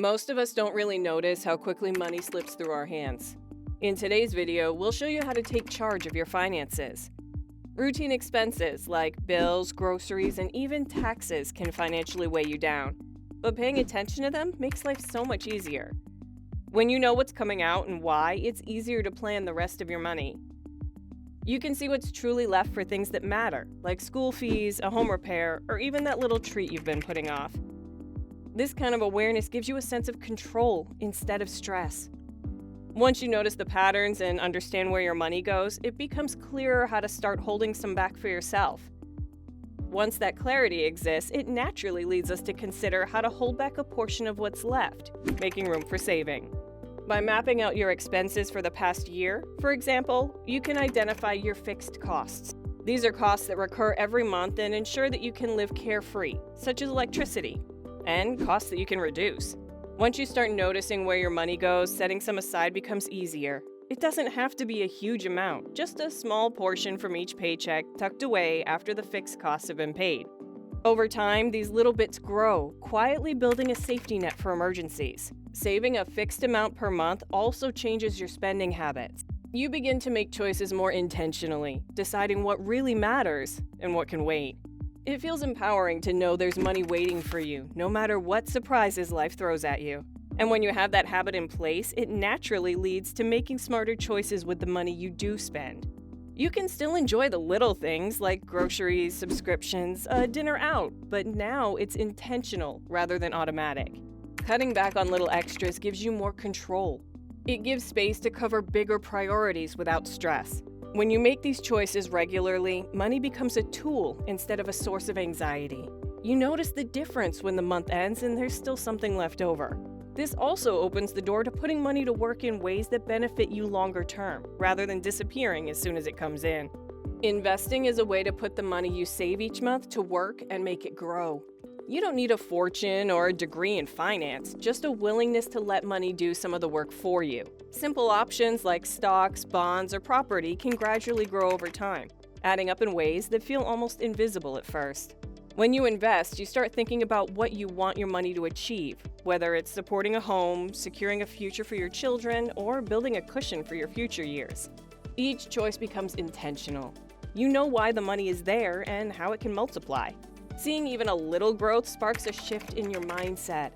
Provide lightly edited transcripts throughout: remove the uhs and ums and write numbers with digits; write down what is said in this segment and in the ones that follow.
Most of us don't really notice how quickly money slips through our hands. In today's video, we'll show you how to take charge of your finances. Routine expenses like bills, groceries, and even taxes can financially weigh you down, but paying attention to them makes life so much easier. When you know what's coming out and why, it's easier to plan the rest of your money. You can see what's truly left for things that matter, like school fees, a home repair, or even that little treat you've been putting off. This kind of awareness gives you a sense of control instead of stress. Once you notice the patterns and understand where your money goes, it becomes clearer how to start holding some back for yourself. Once that clarity exists, it naturally leads us to consider how to hold back a portion of what's left, making room for saving. By mapping out your expenses for the past year, for example, you can identify your fixed costs. These are costs that recur every month and ensure that you can live carefree, such as electricity, and costs that you can reduce. Once you start noticing where your money goes, setting some aside becomes easier. It doesn't have to be a huge amount, just a small portion from each paycheck tucked away after the fixed costs have been paid. Over time, these little bits grow, quietly building a safety net for emergencies. Saving a fixed amount per month also changes your spending habits. You begin to make choices more intentionally, deciding what really matters and what can wait. It feels empowering to know there's money waiting for you, no matter what surprises life throws at you. And when you have that habit in place, it naturally leads to making smarter choices with the money you do spend. You can still enjoy the little things like groceries, subscriptions, a dinner out, but now it's intentional rather than automatic. Cutting back on little extras gives you more control. It gives space to cover bigger priorities without stress. When you make these choices regularly, money becomes a tool instead of a source of anxiety. You notice the difference when the month ends and there's still something left over. This also opens the door to putting money to work in ways that benefit you longer term, rather than disappearing as soon as it comes in. Investing is a way to put the money you save each month to work and make it grow. You don't need a fortune or a degree in finance, just a willingness to let money do some of the work for you. Simple options like stocks, bonds, or property can gradually grow over time, adding up in ways that feel almost invisible at first. When you invest, you start thinking about what you want your money to achieve, whether it's supporting a home, securing a future for your children, or building a cushion for your future years. Each choice becomes intentional. You know why the money is there and how it can multiply. Seeing even a little growth sparks a shift in your mindset.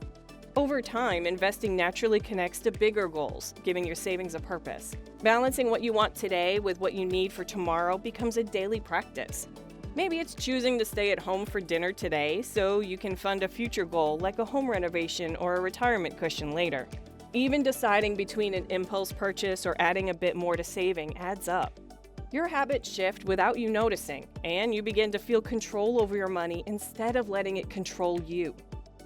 Over time, investing naturally connects to bigger goals, giving your savings a purpose. Balancing what you want today with what you need for tomorrow becomes a daily practice. Maybe it's choosing to stay at home for dinner today so you can fund a future goal like a home renovation or a retirement cushion later. Even deciding between an impulse purchase or adding a bit more to saving adds up. Your habits shift without you noticing, and you begin to feel control over your money instead of letting it control you.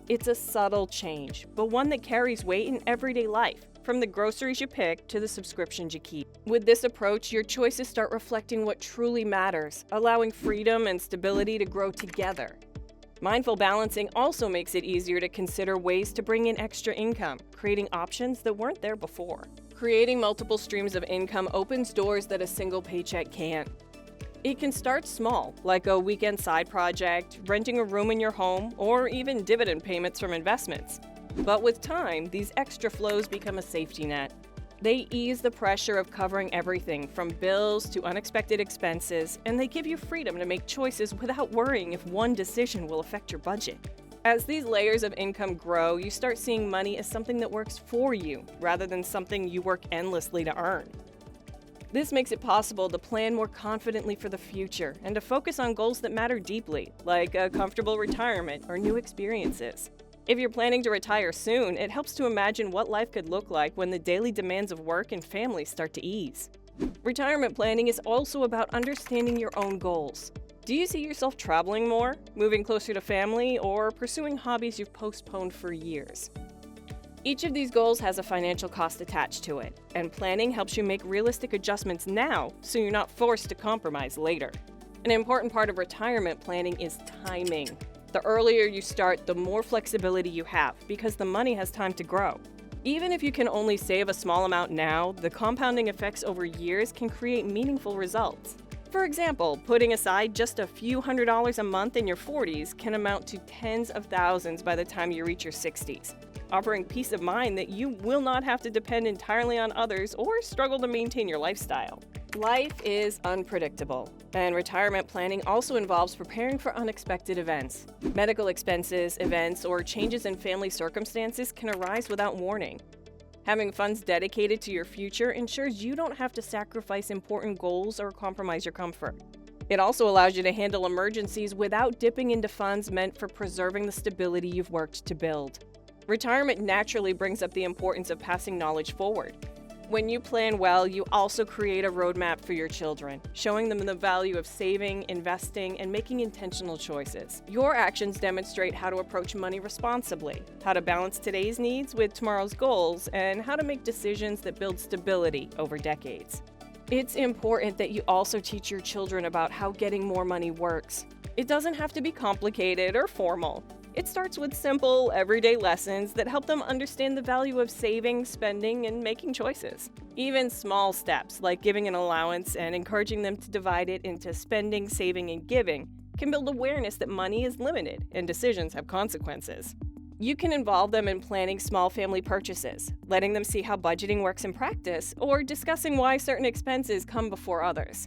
It's a subtle change, but one that carries weight in everyday life, from the groceries you pick to the subscriptions you keep. With this approach, your choices start reflecting what truly matters, allowing freedom and stability to grow together. Mindful balancing also makes it easier to consider ways to bring in extra income, creating options that weren't there before. Creating multiple streams of income opens doors that a single paycheck can't. It can start small, like a weekend side project, renting a room in your home, or even dividend payments from investments. But with time, these extra flows become a safety net. They ease the pressure of covering everything from bills to unexpected expenses, and they give you freedom to make choices without worrying if one decision will affect your budget. As these layers of income grow, you start seeing money as something that works for you, rather than something you work endlessly to earn. This makes it possible to plan more confidently for the future and to focus on goals that matter deeply, like a comfortable retirement or new experiences. If you're planning to retire soon, it helps to imagine what life could look like when the daily demands of work and family start to ease. Retirement planning is also about understanding your own goals. Do you see yourself traveling more, moving closer to family, or pursuing hobbies you've postponed for years? Each of these goals has a financial cost attached to it, and planning helps you make realistic adjustments now so you're not forced to compromise later. An important part of retirement planning is timing. The earlier you start, the more flexibility you have because the money has time to grow. Even if you can only save a small amount now, the compounding effects over years can create meaningful results. For example, putting aside just a few $100s a month in your 40s can amount to tens of thousands by the time you reach your 60s. offering peace of mind that you will not have to depend entirely on others or struggle to maintain your lifestyle. Life is unpredictable, and retirement planning also involves preparing for unexpected events. Medical expenses, events, or changes in family circumstances can arise without warning. Having funds dedicated to your future ensures you don't have to sacrifice important goals or compromise your comfort. It also allows you to handle emergencies without dipping into funds meant for preserving the stability you've worked to build. Retirement naturally brings up the importance of passing knowledge forward. When you plan well, you also create a roadmap for your children, showing them the value of saving, investing, and making intentional choices. Your actions demonstrate how to approach money responsibly, how to balance today's needs with tomorrow's goals, and how to make decisions that build stability over decades. It's important that you also teach your children about how getting more money works. It doesn't have to be complicated or formal. It starts with simple, everyday lessons that help them understand the value of saving, spending, and making choices. Even small steps, like giving an allowance and encouraging them to divide it into spending, saving, and giving, can build awareness that money is limited and decisions have consequences. You can involve them in planning small family purchases, letting them see how budgeting works in practice, or discussing why certain expenses come before others.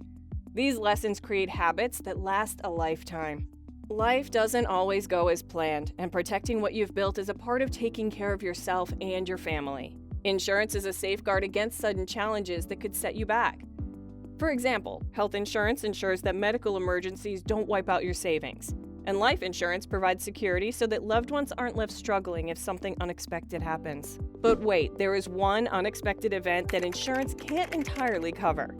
These lessons create habits that last a lifetime. Life doesn't always go as planned, and protecting what you've built is a part of taking care of yourself and your family. Insurance is a safeguard against sudden challenges that could set you back. For example, health insurance ensures that medical emergencies don't wipe out your savings, and life insurance provides security so that loved ones aren't left struggling if something unexpected happens. But wait, there is one unexpected event that insurance can't entirely cover: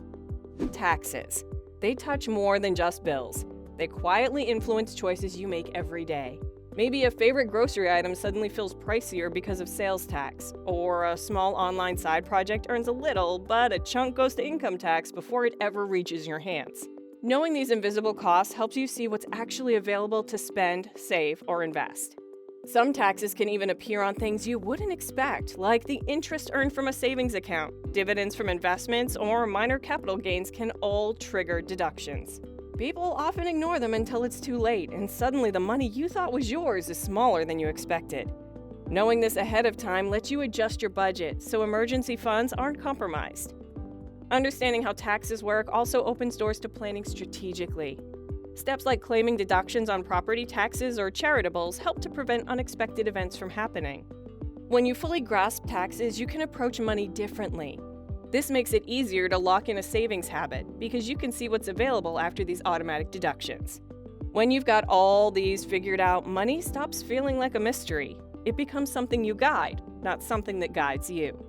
taxes. They touch more than just bills. They quietly influence choices you make every day. Maybe a favorite grocery item suddenly feels pricier because of sales tax, or a small online side project earns a little, but a chunk goes to income tax before it ever reaches your hands. Knowing these invisible costs helps you see what's actually available to spend, save, or invest. Some taxes can even appear on things you wouldn't expect, like the interest earned from a savings account, dividends from investments, or minor capital gains can all trigger deductions. People often ignore them until it's too late, and suddenly the money you thought was yours is smaller than you expected. Knowing this ahead of time lets you adjust your budget so emergency funds aren't compromised. Understanding how taxes work also opens doors to planning strategically. Steps like claiming deductions on property taxes or charitables help to prevent unexpected events from happening. When you fully grasp taxes, you can approach money differently. This makes it easier to lock in a savings habit because you can see what's available after these automatic deductions. When you've got all these figured out, money stops feeling like a mystery. It becomes something you guide, not something that guides you.